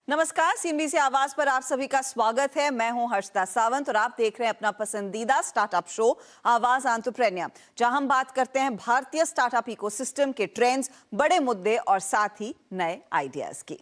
नमस्कार, सीएनबीसी आवाज पर आप सभी का स्वागत है। मैं हूं हर्षदा सावंत और आप देख रहे हैं अपना पसंदीदा स्टार्टअप शो आवाज एंटरप्रेन्योर, जहां हम बात करते हैं भारतीय स्टार्टअप इकोसिस्टम के ट्रेंड्स, बड़े मुद्दे और साथ ही नए आइडियाज की।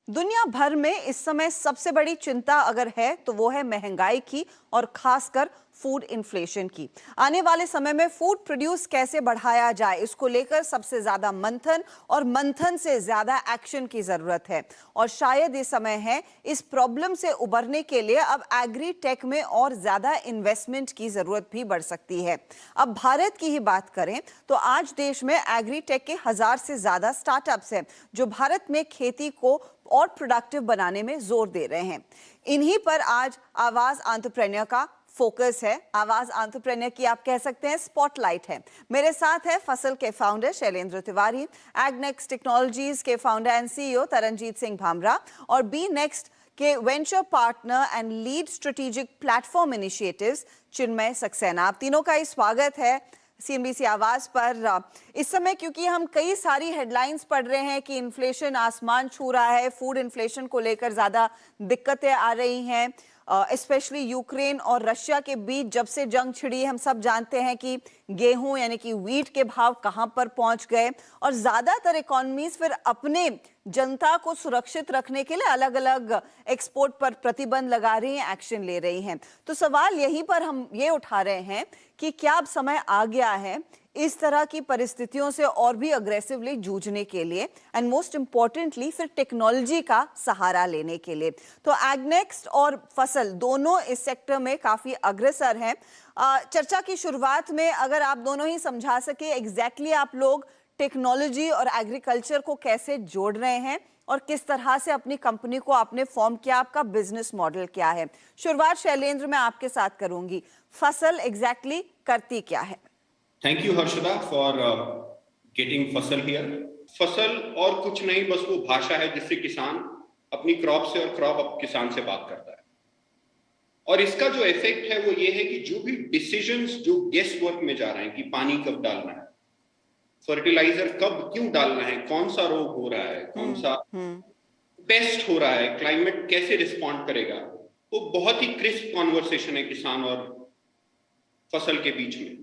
दुनिया भर में इस समय सबसे बड़ी चिंता अगर है तो वो है महंगाई की और खासकर फूड इन्फ्लेशन की। आने वाले समय में फूड प्रोड्यूस कैसे बढ़ाया जाए, इसको लेकर सबसे ज्यादा मंथन और मंथन से ज्यादा एक्शन की जरूरत है। और शायद ये समय है इस प्रॉब्लम से उबरने के लिए अब एग्री टेक में और ज्यादा इन्वेस्टमेंट की जरूरत भी बढ़ सकती है। अब भारत की ही बात करें तो आज देश में एग्री टेक के 1000 से ज्यादा स्टार्टअप्स हैं जो भारत में खेती को और प्रोडक्टिव बनाने में जोर दे रहे हैं। इन्हीं पर आज आवाज एंटरप्रेन्योर का फोकस है। आवाज एंटरप्रेन्योर की आप कह सकते हैं स्पॉटलाइट है। मेरे साथ है फसल के founder Shailendra Tiwari, AgNext technologies के founder and CEO Taranjeet Singh Bhamra और बी नेक्स्ट के venture partner and lead strategic platform initiatives Chinmay Saxena. आप तीनों का ही स्वागत है सीएनबीसी आवाज पर। इस समय क्योंकि हम कई सारी हेडलाइंस पढ़ रहे हैं कि इन्फ्लेशन आसमान छू रहा है, फूड इन्फ्लेशन को लेकर ज्यादा दिक्कतें आ रही हैं, स्पेशली यूक्रेन और रशिया के बीच जब से जंग छिड़ी, हम सब जानते हैं कि गेहूं यानी कि व्हीट के भाव कहां पर पहुंच गए और ज्यादातर इकोनॉमीज फिर अपने जनता को सुरक्षित रखने के लिए अलग अलग एक्सपोर्ट पर प्रतिबंध लगा रही हैं, एक्शन ले रही हैं। तो सवाल यहीं पर हम ये उठा रहे हैं कि क्या अब समय आ गया है इस तरह की परिस्थितियों से और भी अग्रेसिवली जूझने के लिए एंड मोस्ट इंपॉर्टेंटली फिर टेक्नोलॉजी का सहारा लेने के लिए। तो एगनेक्स्ट और फसल दोनों इस सेक्टर में काफी अग्रसर हैं। चर्चा की शुरुआत में अगर आप दोनों ही समझा सके एग्जैक्टली आप लोग टेक्नोलॉजी और एग्रीकल्चर को कैसे जोड़ रहे हैं और किस तरह से अपनी कंपनी को आपने फॉर्म किया, आपका बिजनेस मॉडल क्या है। शुरुआत शैलेंद्र मैं आपके साथ करूंगी। फसल एग्जैक्टली करती क्या है? Thank you Harshada for getting फसल हियर। फसल और कुछ नहीं, बस वो भाषा है जिससे किसान अपनी क्रॉप से और क्रॉप अब किसान से बात करता है। और इसका जो इफेक्ट है वो ये है कि जो भी डिसीजंस जो गेस वर्क में जा रहे हैं कि पानी कब डालना है, फर्टिलाइजर कब क्यों डालना है, कौन सा रोग हो रहा है, कौन सा पेस्ट हो रहा है, क्लाइमेट कैसे रिस्पॉन्ड करेगा, वो बहुत ही क्रिस्प कॉन्वर्सेशन है किसान और फसल के बीच में।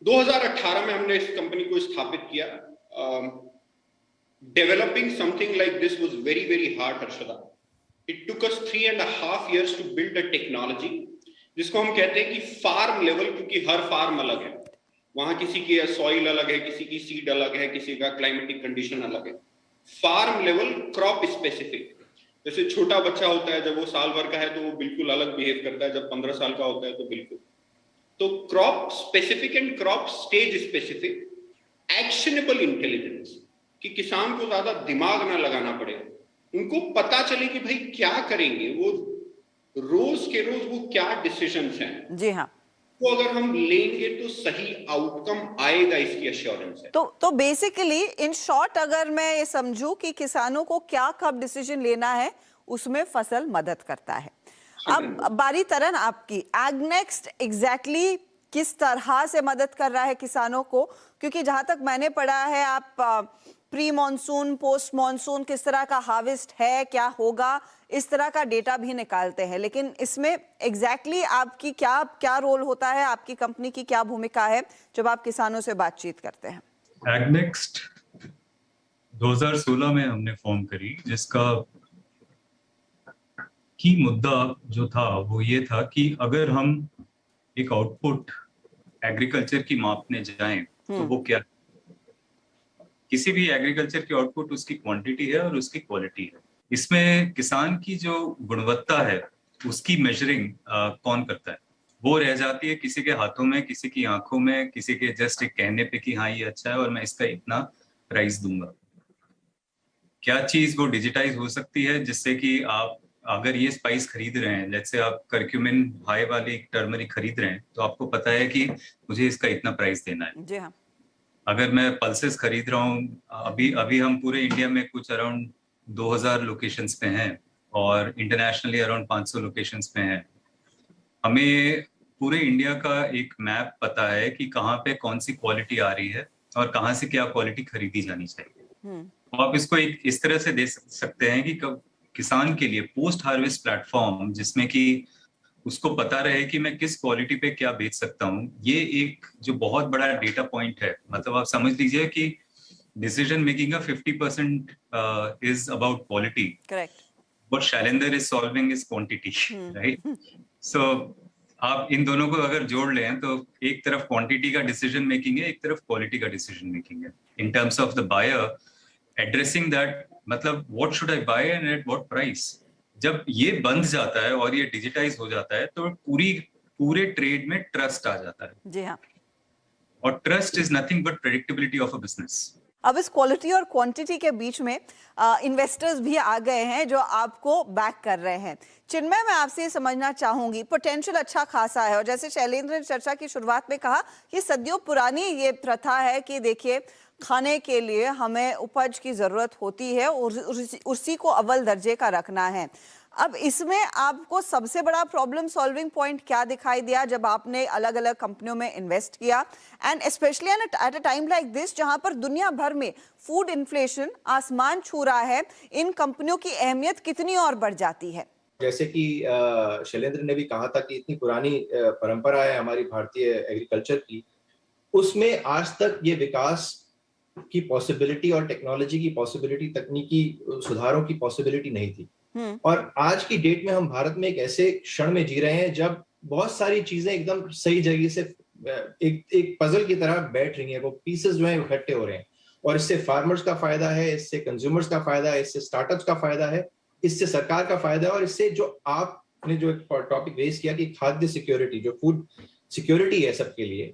2018 में हमने इस कंपनी को स्थापित किया। Developing something like this was very very hard Harshada. It took us 3.5 years to build a technology जिसको हम कहते हैं कि फार्म लेवल, क्योंकि हर फार्म अलग है, वहां किसी की सॉइल अलग है, किसी की सीड अलग है, किसी का क्लाइमेटिक कंडीशन अलग है। Farm level crop specific. जैसे छोटा बच्चा होता है, जब वो साल भर का है तो वो बिल्कुल अलग बिहेव करता है, जब 15 साल का होता है तो बिल्कुल। तो crop specific and crop stage specific actionable intelligence, कि किसान को ज्यादा दिमाग ना लगाना पड़े, उनको पता चले कि भाई क्या करेंगे, वो रोज के रोज वो क्या डिसीजंस हैं। जी हाँ, तो अगर हम लेंगे तो सही आउटकम आएगा, इसकी अश्योरेंस है। तो बेसिकली इन शॉर्ट अगर मैं ये समझूं कि किसानों को क्या कब डिसीजन लेना है उसमें फसल मदद करता है। अब बारी तरन आपकी, एगनेक्स्ट एग्जैक्टली किस तरह से मदद कर रहा है किसानों को? क्योंकि जहां तक मैंने पढ़ा है आप प्री मॉनसून, पोस्ट मॉनसून, किस तरह का हार्वेस्ट है, क्या होगा, इस तरह का डेटा भी निकालते हैं, लेकिन इसमें एग्जैक्टली आपकी क्या रोल होता है, आपकी कंपनी की क्या भूमिका है जब आप किसानों से बातचीत करते हैं? एगनेक्स्ट 2016 में हमने फॉर्म करी, जिसका की मुद्दा जो था वो ये था कि अगर हम एक आउटपुट एग्रीकल्चर की मापने जाएं तो वो क्या, किसी भी एग्रीकल्चर की आउटपुट उसकी क्वांटिटी है और उसकी क्वालिटी है। इसमें किसान की जो गुणवत्ता है उसकी मेजरिंग कौन करता है? वो रह जाती है किसी के हाथों में, किसी की आंखों में, किसी के जस्ट एक कहने पे कि हाँ ये अच्छा है और मैं इसका इतना प्राइस दूंगा। क्या चीज वो डिजिटाइज हो सकती है जिससे कि आप अगर ये स्पाइस खरीद रहे हैं, जैसे आप करक्यूमिन हाई वाली टर्मरिक खरीद रहे हैं, तो आपको पता है कि मुझे इसका इतना प्राइस देना है। जी हाँ। अगर मैं पल्सेस खरीद रहा हूँ, अभी हम पूरे इंडिया में कुछ अराउंड 2000 लोकेशंस पे हैं और इंटरनेशनली अराउंड 500 लोकेशंस पे हैं। हमें पूरे इंडिया का एक मैप पता है कि कहाँ पे कौन सी क्वालिटी आ रही है और कहाँ से क्या क्वालिटी खरीदी जानी चाहिए। आप इसको एक इस तरह से दे सकते हैं कि किसान के लिए पोस्ट हार्वेस्ट प्लेटफॉर्म, जिसमें कि उसको पता रहे कि मैं किस क्वालिटी पे क्या बेच सकता हूँ, ये एक जो बहुत बड़ा डेटा पॉइंट है। मतलब आप समझ लीजिए कि डिसीजन मेकिंग का 50% is about quality, correct. What Shailendra is solving is quantity, right? So आप इन दोनों को अगर जोड़ लें तो एक तरफ क्वांटिटी का डिसीजन मेकिंग है, एक तरफ क्वालिटी का डिसीजन मेकिंग है। In terms of the buyer addressing that, मतलब what should I buy and at what price. जब ये बंध जाता है और ये डिजिटाइज हो जाता है तो पूरे ट्रेड में ट्रस्ट आ जाता है, जी हाँ। और trust is nothing but predictability of a business. अब इस क्वालिटी और क्वांटिटी के बीच में इन्वेस्टर्स भी आ गए हैं जो आपको बैक कर रहे हैं। चिन्मय, मैं आपसे ये समझना चाहूंगी, पोटेंशियल अच्छा खासा है और जैसे शैलेंद्र ने चर्चा की शुरुआत में कहा, ये सदियों पुरानी ये प्रथा है कि देखिए खाने के लिए हमें उपज की जरूरत होती है और उसी को अव्वल दर्जे का रखना है। अब इसमें आपको सबसे बड़ा प्रॉब्लम सॉल्विंग पॉइंट क्या दिखाई दिया जब आपने अलग अलग कंपनियों में इन्वेस्ट किया, and specially at a time like this जहां पर दुनिया भर में फूड इन्फ्लेशन आसमान छू रहा है, इन कंपनियों की अहमियत कितनी और बढ़ जाती है? जैसे कि शैलेंद्र ने भी कहा था कि इतनी पुरानी परंपरा है हमारी भारतीय एग्रीकल्चर की, उसमें आज तक ये विकास की पॉसिबिलिटी और टेक्नोलॉजी की पॉसिबिलिटी, तकनीकी सुधारों की पॉसिबिलिटी नहीं थी। और आज की डेट में हम भारत में एक ऐसे क्षण में जी रहे हैं जब बहुत सारी चीजें एकदम सही जगह से एक पजल की तरह बैठ रही हैं, वो पीसेस जो हैं इकट्ठे हो रहे हैं, और इससे फार्मर्स का फायदा है, इससे कंज्यूमर्स का फायदा है, इससे स्टार्टअप्स का फायदा है, इससे सरकार का फायदा है, और इससे जो आपने जो टॉपिक रेज किया कि खाद्य सिक्योरिटी, जो फूड सिक्योरिटी है सबके लिए,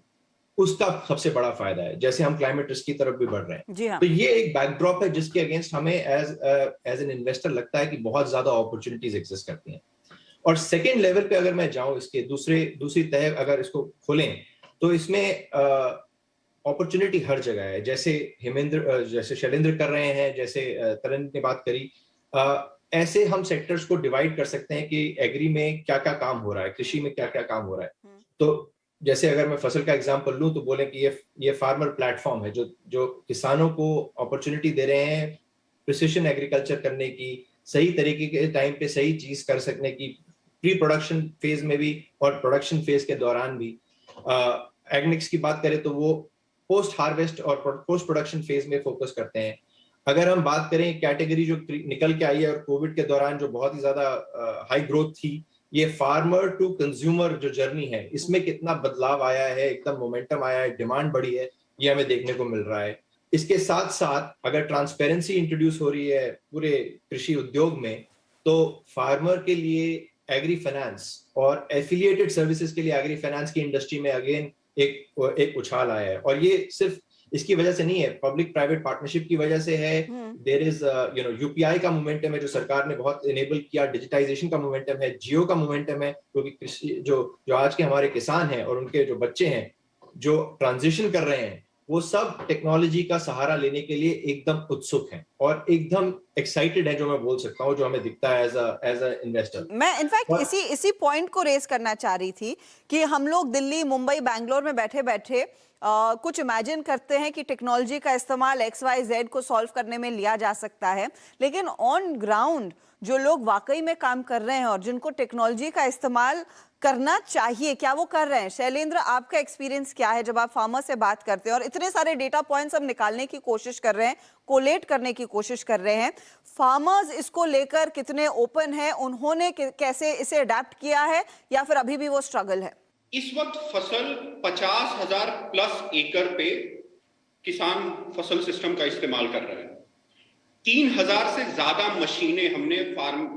उसका सबसे बड़ा फायदा है। जैसे हम क्लाइमेट रिस्क की तरफ भी बढ़ रहे हैं, जी हाँ। तो ये एक बैकड्रॉप है जिसके अगेंस्ट हमें एज एन इन्वेस्टर लगता है कि बहुत ज्यादा अपॉर्चुनिटीज एग्जिस्ट करती हैं। और सेकेंड लेवल पे अगर मैं जाऊं, इसके दूसरी तह अगर इसको खोलें, तो इसमें अपॉर्चुनिटी हर जगह है। जैसे शैलेंद्र कर रहे हैं, जैसे तरन ने बात करी, ऐसे हम सेक्टर्स को डिवाइड कर सकते हैं कि एग्री में क्या क्या काम हो रहा है, कृषि में क्या क्या काम हो रहा है। तो जैसे अगर मैं फसल का एग्जांपल लूं तो बोले कि ये फार्मर प्लेटफॉर्म है जो किसानों को अपॉर्चुनिटी दे रहे हैं प्रिसिशन एग्रीकल्चर करने की, सही तरीके के टाइम पे सही चीज कर सकने की, प्री प्रोडक्शन फेज में भी और प्रोडक्शन फेज के दौरान भी। एग्निक्स की बात करें तो वो पोस्ट हार्वेस्ट और पोस्ट प्रोडक्शन फेज में फोकस करते हैं। अगर हम बात करें कैटेगरी जो निकल के आई है और कोविड के दौरान जो बहुत ही ज्यादा हाई ग्रोथ थी, ये फार्मर टू कंज्यूमर जो जर्नी है, इसमें कितना बदलाव आया है, एकदम मोमेंटम आया है, डिमांड बढ़ी है, ये हमें देखने को मिल रहा है। इसके साथ साथ अगर ट्रांसपेरेंसी इंट्रोड्यूस हो रही है पूरे कृषि उद्योग में, तो फार्मर के लिए एग्री फाइनेंस और एफिलिएटेड सर्विसेज के लिए एग्री फाइनेंस की इंडस्ट्री में अगेन एक उछाल आया है। और ये सिर्फ इसकी वजह से नहीं है, पब्लिक प्राइवेट पार्टनरशिप की वजह से है। देयर इज यूपीआई का मोमेंटम है जो सरकार ने बहुत इनेबल किया, डिजिटाइजेशन का मोमेंटम है, जियो का मोमेंटम है, क्योंकि कृषि जो आज के हमारे किसान हैं और उनके जो बच्चे हैं जो ट्रांजिशन कर रहे हैं, वो सब टेक्नोलॉजी का सहारा लेने के लिए एकदम उत्सुक हैं और एकदम एक्साइटेड है, जो मैं बोल सकता हूँ, जो हमें दिखता है एज अ इन्वेस्टर। मैं इनफैक्ट इसी पॉइंट को रेज करना चाह रही थी कि हम लोग दिल्ली, मुंबई, बैंगलोर में बैठे बैठे कुछ इमेजिन करते हैं कि टेक्नोलॉजी का इस्तेमाल XYZ को सॉल्व करने में लिया जा सकता है, लेकिन ऑन ग्राउंड जो लोग वाकई में काम कर रहे हैं और जिनको टेक्नोलॉजी का इस्तेमाल करना चाहिए, क्या वो कर रहे हैं? शैलेंद्र, आपका एक्सपीरियंस क्या है जब आप फार्मर से बात करते हैं और इतने सारे डेटा पॉइंट्स हम निकालने की कोशिश कर रहे हैं, कोलेट करने की कोशिश कर रहे हैं, फार्मर्स इसको लेकर कितने ओपन हैं, उन्होंने कैसे इसे अडेप्ट किया है, या फिर अभी भी वो स्ट्रगल है? इस वक्त फसल 50,000 प्लस एकड़ पे किसान फसल सिस्टम का इस्तेमाल कर रहे हैं। 3,000 से ज्यादा मशीनें हमने फार्म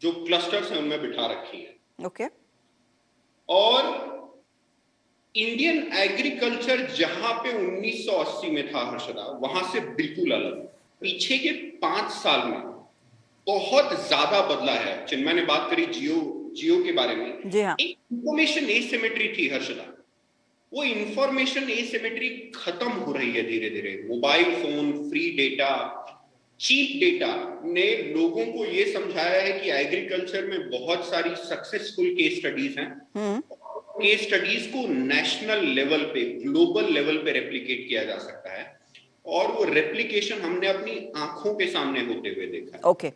जो क्लस्टर्स हैं उनमें बिठा रखी है। ओके। और इंडियन एग्रीकल्चर जहां पे 1980 में था हर्षदा, वहां से बिल्कुल अलग। पीछे के 5 साल में बहुत ज्यादा बदला है। चिन्मय ने बात करी जियो के बारे में। जी हाँ। एक इंफॉर्मेशन एसिमेट्री थी हर्षदा, वो इंफॉर्मेशन एसिमेट्री खत्म हो रही है धीरे धीरे। Mobile phone, free data, cheap data ने लोगों को ये समझाया है कि एग्रीकल्चर में बहुत सारी सक्सेसफुल केस स्टडीज हैं। केस स्टडीज को नेशनल लेवल पे, ग्लोबल लेवल पे रेप्लिकेट किया जा सकता है। और वो रेप्लिकेशन हमने अपनी आंखों के सामने होते हुए देखा है। ओके।